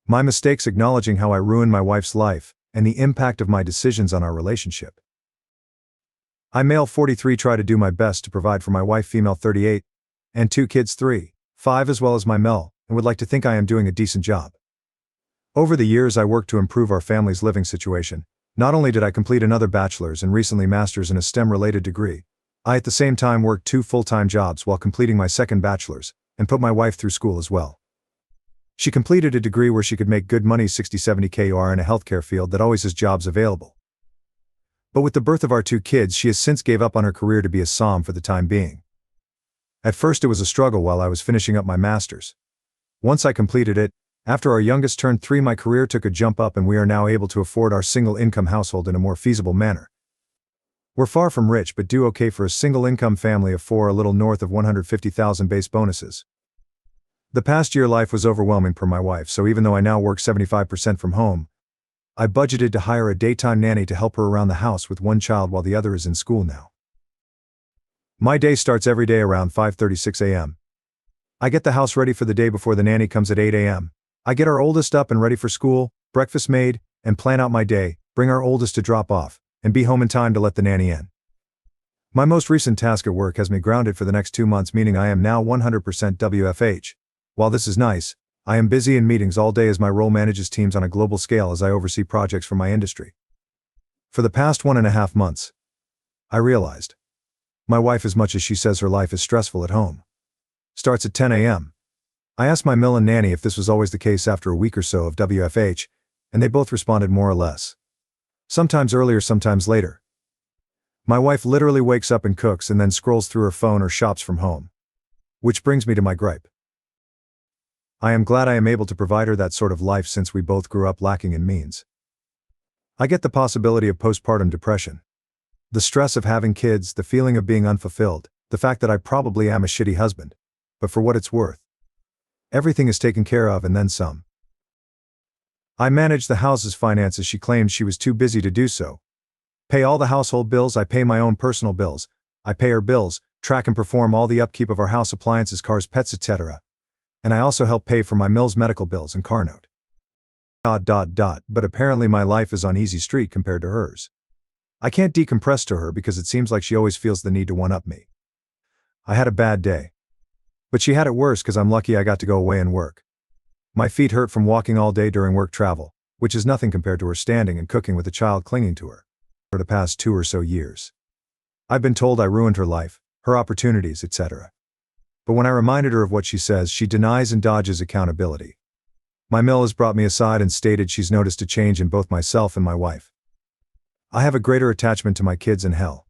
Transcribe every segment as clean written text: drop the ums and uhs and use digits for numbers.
My mistakes acknowledging how I ruined my wife's life, and the impact of my decisions on our relationship. I, male 43, try to do my best to provide for my wife, female 38, and 2 kids 3, 5, as well as my Mel, and would like to think I am doing a decent job. Over the years I worked to improve our family's living situation. Not only did I complete another bachelor's and recently master's in a STEM-related degree, I at the same time worked 2 full-time jobs while completing my second bachelor's, and put my wife through school as well. She completed a degree where she could make good money, 60-70K OR, in a healthcare field that always has jobs available. But with the birth of our 2 kids, she has since gave up on her career to be a SOM for the time being. At first it was a struggle while I was finishing up my master's. Once I completed it, after our youngest turned 3, my career took a jump up and we are now able to afford our single-income household in a more feasible manner. We're far from rich but do okay for a single-income family of 4, a little north of 150,000 base bonuses. The past year life was overwhelming for my wife, so even though I now work 75% from home, I budgeted to hire a daytime nanny to help her around the house with one child while the other is in school now. My day starts every day around 5:36 a.m. I get the house ready for the day before the nanny comes at 8 a.m. I get our oldest up and ready for school, breakfast made, and plan out my day, bring our oldest to drop off, and be home in time to let the nanny in. My most recent task at work has me grounded for the next 2 months, meaning I am now 100% WFH. While this is nice, I am busy in meetings all day as my role manages teams on a global scale as I oversee projects for my industry. For the past 1.5 months, I realized my wife, as much as she says her life is stressful at home, starts at 10 a.m. I asked my mill and nanny if this was always the case after a week or so of WFH, and they both responded more or less. Sometimes earlier, sometimes later. My wife literally wakes up and cooks and then scrolls through her phone or shops from home. Which brings me to my gripe. I am glad I am able to provide her that sort of life since we both grew up lacking in means. I get the possibility of postpartum depression. The stress of having kids, the feeling of being unfulfilled, the fact that I probably am a shitty husband. But for what it's worth, everything is taken care of and then some. I manage the house's finances. She claimed she was too busy to do so. Pay all the household bills, I pay my own personal bills, I pay her bills, track and perform all the upkeep of our house, appliances, cars, pets, etc. And I also help pay for my mill's medical bills and car note. But apparently my life is on easy street compared to hers. I can't decompress to her because it seems like she always feels the need to one-up me. I had a bad day. But she had it worse because I'm lucky I got to go away and work. My feet hurt from walking all day during work travel, which is nothing compared to her standing and cooking with a child clinging to her. For the past 2 or so years, I've been told I ruined her life, her opportunities, etc. But when I reminded her of what she says, she denies and dodges accountability. My mill has brought me aside and stated she's noticed a change in both myself and my wife. I have a greater attachment to my kids and hell.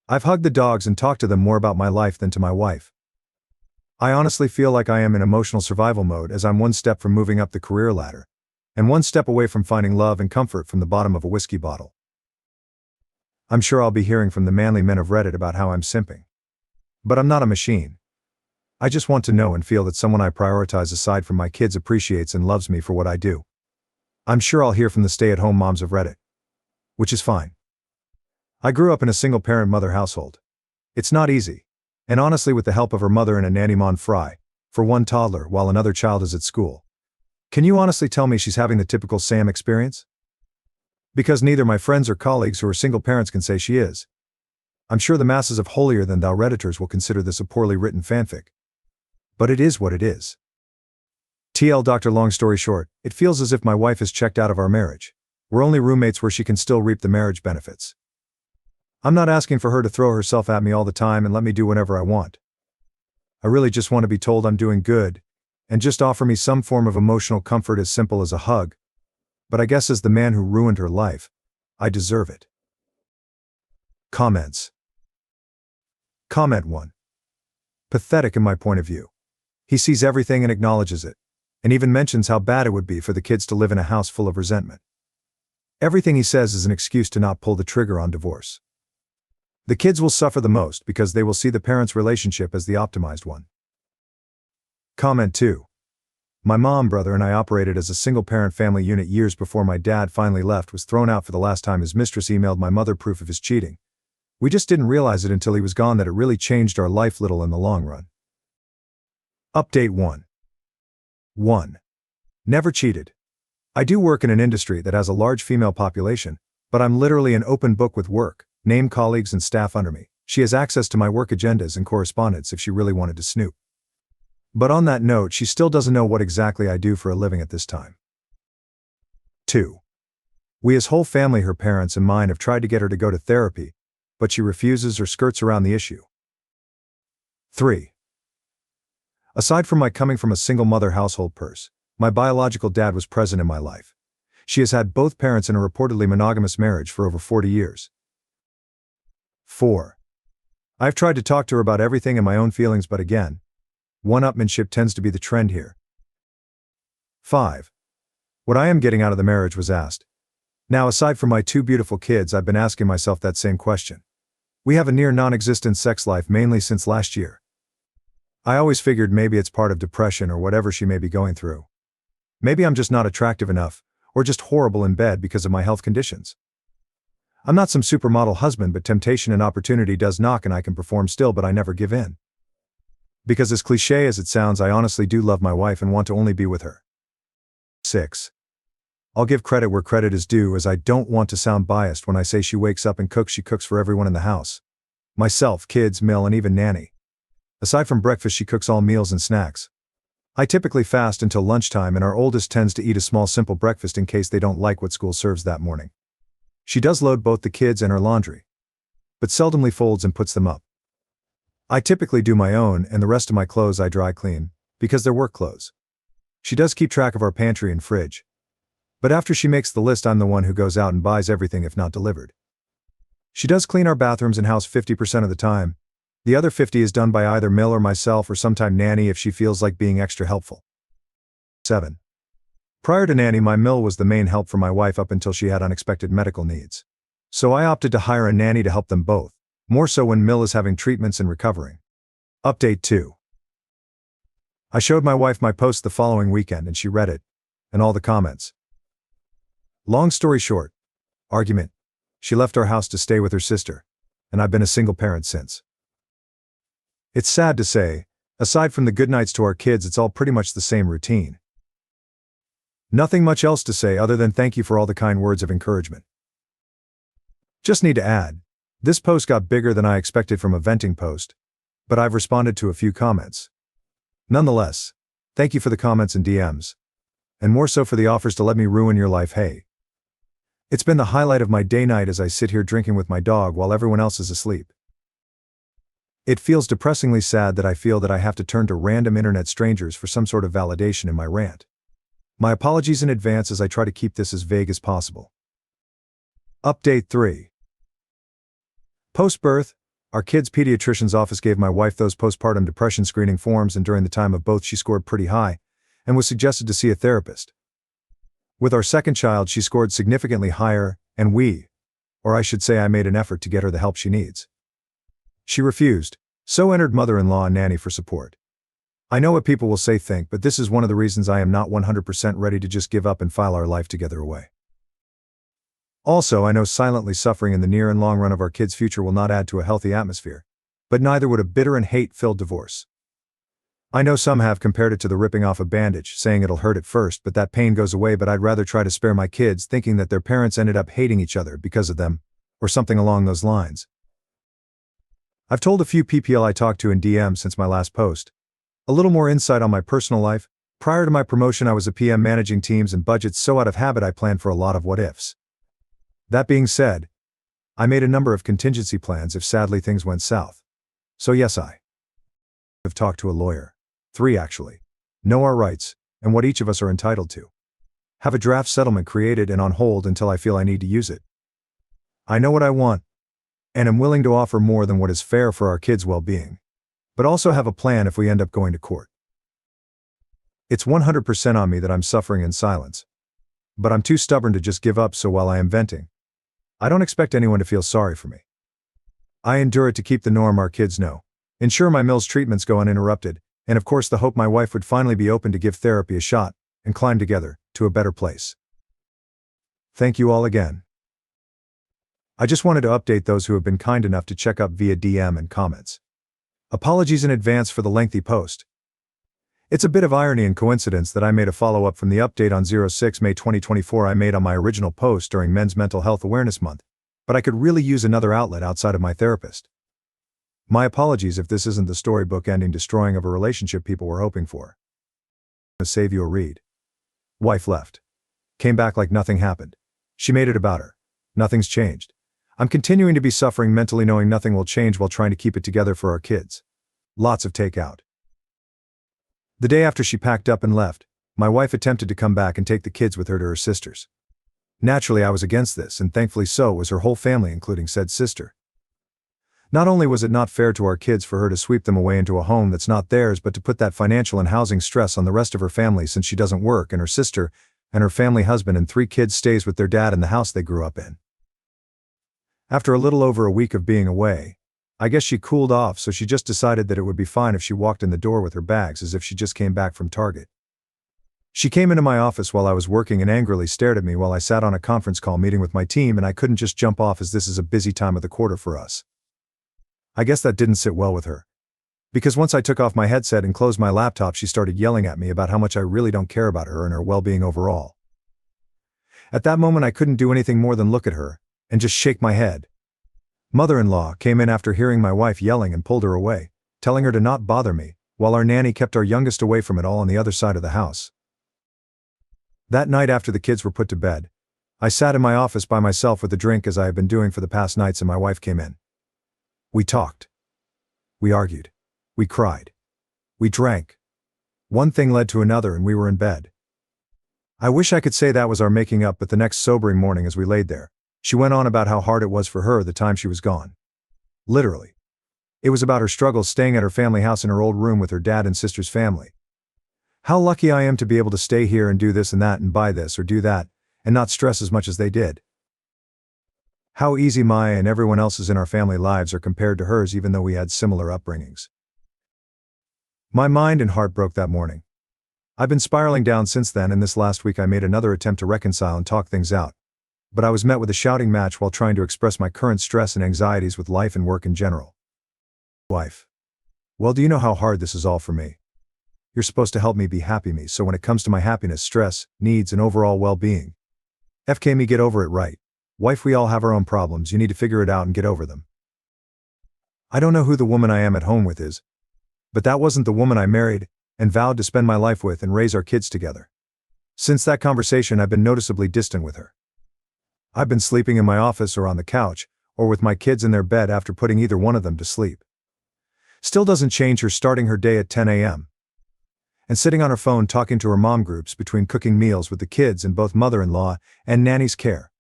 I've hugged the dogs and talked to them more about my life than to my wife. I honestly feel like I am in emotional survival mode as I'm one step from moving up the career ladder, and one step away from finding love and comfort from the bottom of a whiskey bottle. I'm sure I'll be hearing from the manly men of Reddit about how I'm simping. But I'm not a machine. I just want to know and feel that someone I prioritize aside from my kids appreciates and loves me for what I do. I'm sure I'll hear from the stay-at-home moms of Reddit. Which is fine. I grew up in a single-parent mother household. It's not easy. And honestly, with the help of her mother and a nanny mon fry, for one toddler while another child is at school. Can you honestly tell me she's having the typical Sam experience? Because neither my friends or colleagues who are single parents can say she is. I'm sure the masses of holier-than-thou Redditors will consider this a poorly written fanfic. But it is what it is. TL Doctor, long story short, it feels as if my wife has checked out of our marriage. We're only roommates where she can still reap the marriage benefits. I'm not asking for her to throw herself at me all the time and let me do whatever I want. I really just want to be told I'm doing good, and just offer me some form of emotional comfort as simple as a hug. But I guess as the man who ruined her life, I deserve it. Comments. Comment 1. Pathetic in my point of view. He sees everything and acknowledges it, and even mentions how bad it would be for the kids to live in a house full of resentment. Everything he says is an excuse to not pull the trigger on divorce. The kids will suffer the most because they will see the parents' relationship as the optimized one. Comment 2. My mom, brother, and I operated as a single-parent family unit years before my dad finally left, was thrown out for the last time his mistress emailed my mother proof of his cheating. We just didn't realize it until he was gone that it really changed our life little in the long run. Update 1. 1. Never cheated. I do work in an industry that has a large female population, but I'm literally an open book with work, named colleagues and staff under me. She has access to my work agendas and correspondence if she really wanted to snoop. But on that note, she still doesn't know what exactly I do for a living at this time. 2. We as whole family, her parents and mine, have tried to get her to go to therapy, but she refuses or skirts around the issue. 3. Aside from my coming from a single mother household my biological dad was present in my life. She has had both parents in a reportedly monogamous marriage for over 40 years. 4. I've tried to talk to her about everything and my own feelings, but again, one-upmanship tends to be the trend here. 5. What I am getting out of the marriage was asked. Now, aside from my 2 beautiful kids, I've been asking myself that same question. We have a near non-existent sex life mainly since last year. I always figured maybe it's part of depression or whatever she may be going through. Maybe I'm just not attractive enough, or just horrible in bed because of my health conditions. I'm not some supermodel husband, but temptation and opportunity does knock and I can perform still, but I never give in. Because as cliche as it sounds, I honestly do love my wife and want to only be with her. 6. I'll give credit where credit is due, as I don't want to sound biased when I say she wakes up and cooks. She cooks for everyone in the house. Myself, kids, Mill, and even nanny. Aside from breakfast, she cooks all meals and snacks. I typically fast until lunchtime, and our oldest tends to eat a small simple breakfast in case they don't like what school serves that morning. She does load both the kids and her laundry, but seldomly folds and puts them up. I typically do my own, and the rest of my clothes I dry clean, because they're work clothes. She does keep track of our pantry and fridge. But after she makes the list, I'm the one who goes out and buys everything if not delivered. She does clean our bathrooms and house 50% of the time. The other 50 is done by either Mill or myself, or sometime nanny if she feels like being extra helpful. 7. Prior to nanny, my Mill was the main help for my wife up until she had unexpected medical needs. So I opted to hire a nanny to help them both, more so when Mill is having treatments and recovering. Update 2. I showed my wife my post the following weekend and she read it, and all the comments. Long story short, argument. She left our house to stay with her sister, and I've been a single parent since. It's sad to say, aside from the good nights to our kids, it's all pretty much the same routine. Nothing much else to say other than thank you for all the kind words of encouragement. Just need to add, this post got bigger than I expected from a venting post, but I've responded to a few comments. Nonetheless, thank you for the comments and DMs, and more so for the offers to let me ruin your life. Hey. It's been the highlight of my day-night as I sit here drinking with my dog while everyone else is asleep. It feels depressingly sad that I feel that I have to turn to random internet strangers for some sort of validation in my rant. My apologies in advance as I try to keep this as vague as possible. Update 3. Post-birth, our kids' pediatrician's office gave my wife those postpartum depression screening forms, and during the time of both she scored pretty high and was suggested to see a therapist. With our second child, she scored significantly higher, and I should say I made an effort to get her the help she needs. She refused, so entered mother-in-law and nanny for support. I know what people will think, but this is one of the reasons I am not 100% ready to just give up and file our life together away. Also, I know silently suffering in the near and long run of our kids' future will not add to a healthy atmosphere, but neither would a bitter and hate-filled divorce. I know some have compared it to the ripping off a bandage, saying it'll hurt at first but that pain goes away, but I'd rather try to spare my kids thinking that their parents ended up hating each other because of them, or something along those lines. I've told a few people I talked to in DM since my last post. A little more insight on my personal life. Prior to my promotion, I was a PM managing teams and budgets, so out of habit I planned for a lot of what-ifs. That being said, I made a number of contingency plans if sadly things went south. So yes, I have talked to a lawyer. 3 actually. Know our rights, and what each of us are entitled to. Have a draft settlement created and on hold until I feel I need to use it. I know what I want, and am willing to offer more than what is fair for our kids' well-being, but also have a plan if we end up going to court. It's 100% on me that I'm suffering in silence, but I'm too stubborn to just give up, so while I am venting, I don't expect anyone to feel sorry for me. I endure it to keep the norm our kids know, ensure my Mill's treatments go uninterrupted, and of course the hope my wife would finally be open to give therapy a shot, and climb together to a better place. Thank you all again. I just wanted to update those who have been kind enough to check up via DM and comments. Apologies in advance for the lengthy post. It's a bit of irony and coincidence that I made a follow-up from the update on 06 May 2024 I made on my original post during Men's Mental Health Awareness Month, but I could really use another outlet outside of my therapist. My apologies if this isn't the storybook ending destroying of a relationship people were hoping for. Save you a read. Wife left. Came back like nothing happened. She made it about her. Nothing's changed. I'm continuing to be suffering mentally knowing nothing will change while trying to keep it together for our kids. Lots of takeout. The day after she packed up and left, my wife attempted to come back and take the kids with her to her sister's. Naturally, I was against this, and thankfully so was her whole family, including said sister. Not only was it not fair to our kids for her to sweep them away into a home that's not theirs, but to put that financial and housing stress on the rest of her family since she doesn't work and her sister and her family husband and 3 kids stays with their dad in the house they grew up in. After a little over a week of being away, I guess she cooled off, so she just decided that it would be fine if she walked in the door with her bags as if she just came back from Target. She came into my office while I was working and angrily stared at me while I sat on a conference call meeting with my team, and I couldn't just jump off as this is a busy time of the quarter for us. I guess that didn't sit well with her. Because once I took off my headset and closed my laptop, she started yelling at me about how much I really don't care about her and her well-being overall. At that moment I couldn't do anything more than look at her and just shake my head. Mother-in-law came in after hearing my wife yelling and pulled her away, telling her to not bother me, while our nanny kept our youngest away from it all on the other side of the house. That night after the kids were put to bed, I sat in my office by myself with a drink as I had been doing for the past nights, and my wife came in. We talked. We argued. We cried. We drank. One thing led to another and we were in bed. I wish I could say that was our making up, but the next sobering morning as we laid there, she went on about how hard it was for her the time she was gone. Literally. It was about her struggles staying at her family house in her old room with her dad and sister's family. How lucky I am to be able to stay here and do this and that and buy this or do that, and not stress as much as they did. How easy my and everyone else's in our family lives are compared to hers, even though we had similar upbringings. My mind and heart broke that morning. I've been spiraling down since then, and this last week I made another attempt to reconcile and talk things out. But I was met with a shouting match while trying to express my current stress and anxieties with life and work in general. Wife. Well, do you know how hard this is all for me? You're supposed to help me be happy me, so when it comes to my happiness, stress, needs, and overall well-being, FK me, get over it, right? Wife, we all have our own problems, you need to figure it out and get over them. I don't know who the woman I am at home with is, but that wasn't the woman I married and vowed to spend my life with and raise our kids together. Since that conversation, I've been noticeably distant with her. I've been sleeping in my office or on the couch, or with my kids in their bed after putting either one of them to sleep. Still doesn't change her starting her day at 10 a.m. and sitting on her phone talking to her mom groups between cooking meals with the kids in both mother-in-law and nanny's care.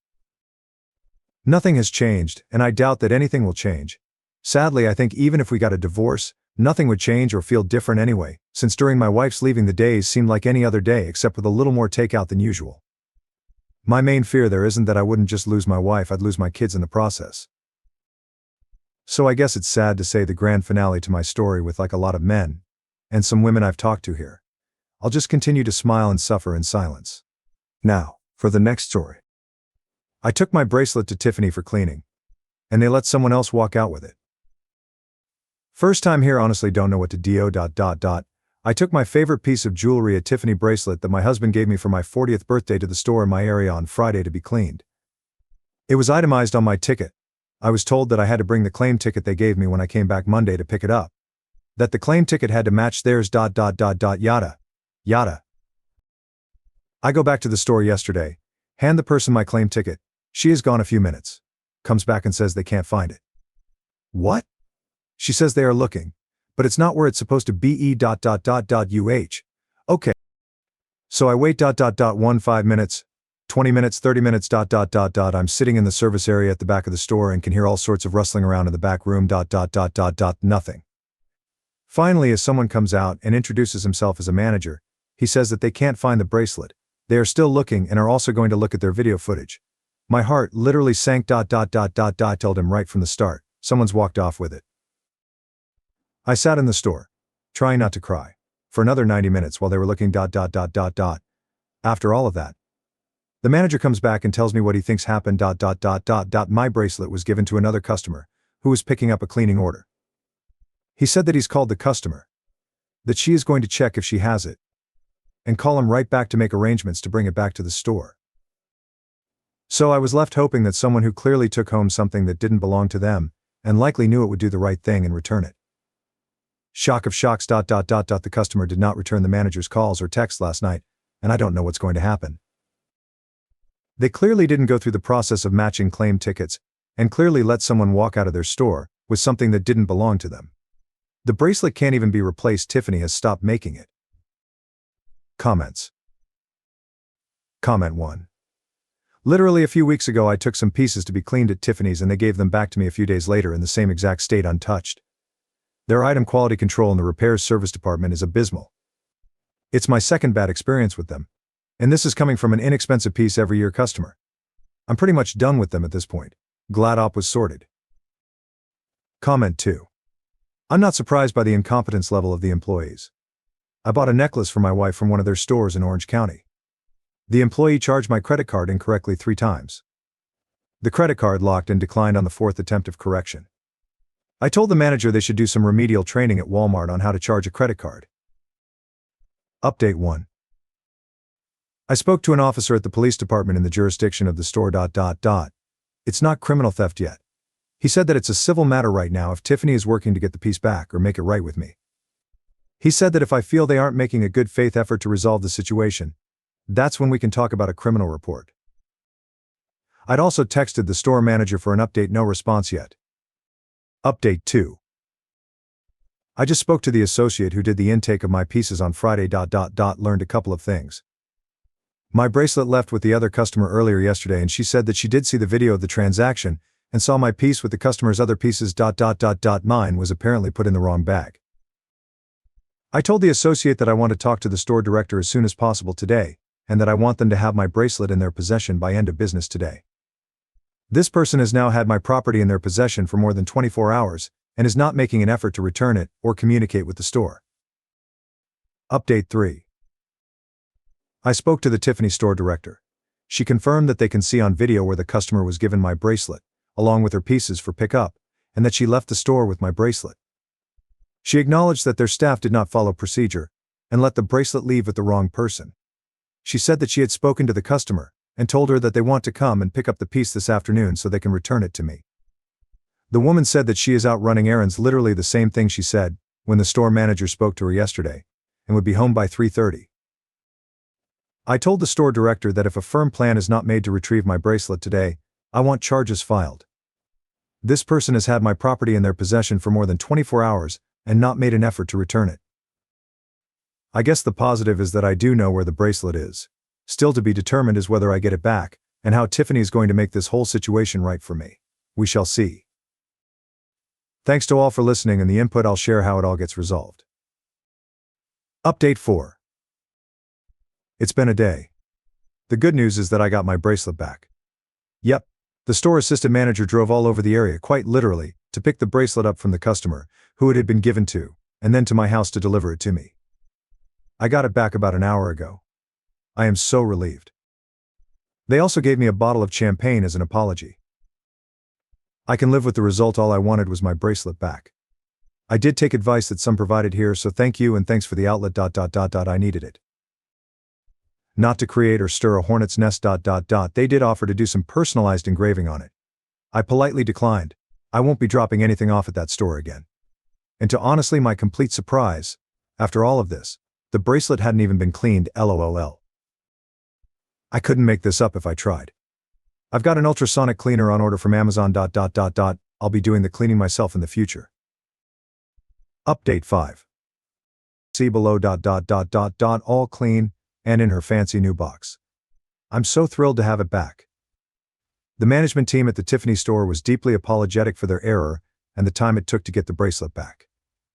Nothing has changed, and I doubt that anything will change. Sadly, I think even if we got a divorce, nothing would change or feel different anyway, since during my wife's leaving the days seemed like any other day except with a little more takeout than usual. My main fear there isn't that I wouldn't just lose my wife, I'd lose my kids in the process. So I guess it's sad to say the grand finale to my story with, like a lot of men, and some women I've talked to here, I'll just continue to smile and suffer in silence. Now, for the next story. I took my bracelet to Tiffany for cleaning, and they let someone else walk out with it. First time here, honestly don't know what to do. I took my favorite piece of jewelry, a Tiffany bracelet that my husband gave me for my 40th birthday, to the store in my area on Friday to be cleaned. It was itemized on my ticket. I was told that I had to bring the claim ticket they gave me when I came back Monday to pick it up. That the claim ticket had to match theirs. Yada. Yada. I go back to the store yesterday, hand the person my claim ticket. She is gone a few minutes. Comes back and says they can't find it. What? She says they are looking, but it's not where it's supposed to be. Okay. So I wait. 5 minutes, 20 minutes, 30 minutes. I'm sitting in the service area at the back of the store and can hear all sorts of rustling around in the back room. Nothing. Finally, as someone comes out and introduces himself as a manager, he says that they can't find the bracelet. They are still looking and are also going to look at their video footage. My heart literally sank. Told him right from the start, someone's walked off with it. I sat in the store, trying not to cry, for another 90 minutes while they were looking. After all of that, the manager comes back and tells me what he thinks happened. My bracelet was given to another customer who was picking up a cleaning order. He said that he's called the customer. that she is going to check if she has it, and call him right back to make arrangements to bring it back to the store. So I was left hoping that someone who clearly took home something that didn't belong to them, and likely knew it would do the right thing and return it. Shock of shocks. The customer did not return the manager's calls or texts last night, and I don't know what's going to happen. They clearly didn't go through the process of matching claim tickets, and clearly let someone walk out of their store with something that didn't belong to them. The bracelet can't even be replaced. Tiffany has stopped making it. Comments. Comment 1. Literally a few weeks ago I took some pieces to be cleaned at Tiffany's and they gave them back to me a few days later in the same exact state, untouched. Their item quality control in the repairs service department is abysmal. It's my second bad experience with them, and this is coming from an inexpensive piece every year customer. I'm pretty much done with them at this point. Glad op was sorted. Comment 2. I'm not surprised by the incompetence level of the employees. I bought a necklace for my wife from one of their stores in Orange County. The employee charged my credit card incorrectly 3 times. The credit card locked and declined on the 4th attempt of correction. I told the manager they should do some remedial training at Walmart on how to charge a credit card. Update 1. I spoke to an officer at the police department in the jurisdiction of the store. It's not criminal theft yet. He said that it's a civil matter right now if Tiffany is working to get the piece back or make it right with me. He said that if I feel they aren't making a good faith effort to resolve the situation, that's when we can talk about a criminal report. I'd also texted the store manager for an update, no response yet. Update 2. I just spoke to the associate who did the intake of my pieces on Friday. Learned a couple of things. My bracelet left with the other customer earlier yesterday and she said that she did see the video of the transaction and saw my piece with the customer's other pieces. Mine was apparently put in the wrong bag. I told the associate that I want to talk to the store director as soon as possible today, and that I want them to have my bracelet in their possession by end of business today. This person has now had my property in their possession for more than 24 hours, and is not making an effort to return it or communicate with the store. Update 3. I spoke to the Tiffany store director. She confirmed that they can see on video where the customer was given my bracelet, along with her pieces for pickup, and that she left the store with my bracelet. She acknowledged that their staff did not follow procedure, and let the bracelet leave with the wrong person. She said that she had spoken to the customer, and told her that they want to come and pick up the piece this afternoon so they can return it to me. The woman said that she is out running errands, literally the same thing she said when the store manager spoke to her yesterday, and would be home by 3:30. I told the store director that if a firm plan is not made to retrieve my bracelet today, I want charges filed. This person has had my property in their possession for more than 24 hours and not made an effort to return it. I guess the positive is that I do know where the bracelet is. Still to be determined is whether I get it back, and how Tiffany is going to make this whole situation right for me. We shall see. Thanks to all for listening and the input. I'll share how it all gets resolved. Update 4. It's been a day. The good news is that I got my bracelet back. Yep, the store assistant manager drove all over the area, quite literally, to pick the bracelet up from the customer, who it had been given to, and then to my house to deliver it to me. I got it back about an hour ago. I am so relieved. They also gave me a bottle of champagne as an apology. I can live with the result. All I wanted was my bracelet back. I did take advice that some provided here, so thank you and thanks for the outlet. I needed it. Not to create or stir a hornet's nest. They did offer to do some personalized engraving on it. I politely declined. I won't be dropping anything off at that store again. And to honestly my complete surprise, after all of this, the bracelet hadn't even been cleaned. LOL. I couldn't make this up if I tried. I've got an ultrasonic cleaner on order from Amazon. I'll be doing the cleaning myself in the future. Update 5. See below. All clean and in her fancy new box. I'm so thrilled to have it back. The management team at the Tiffany store was deeply apologetic for their error and the time it took to get the bracelet back.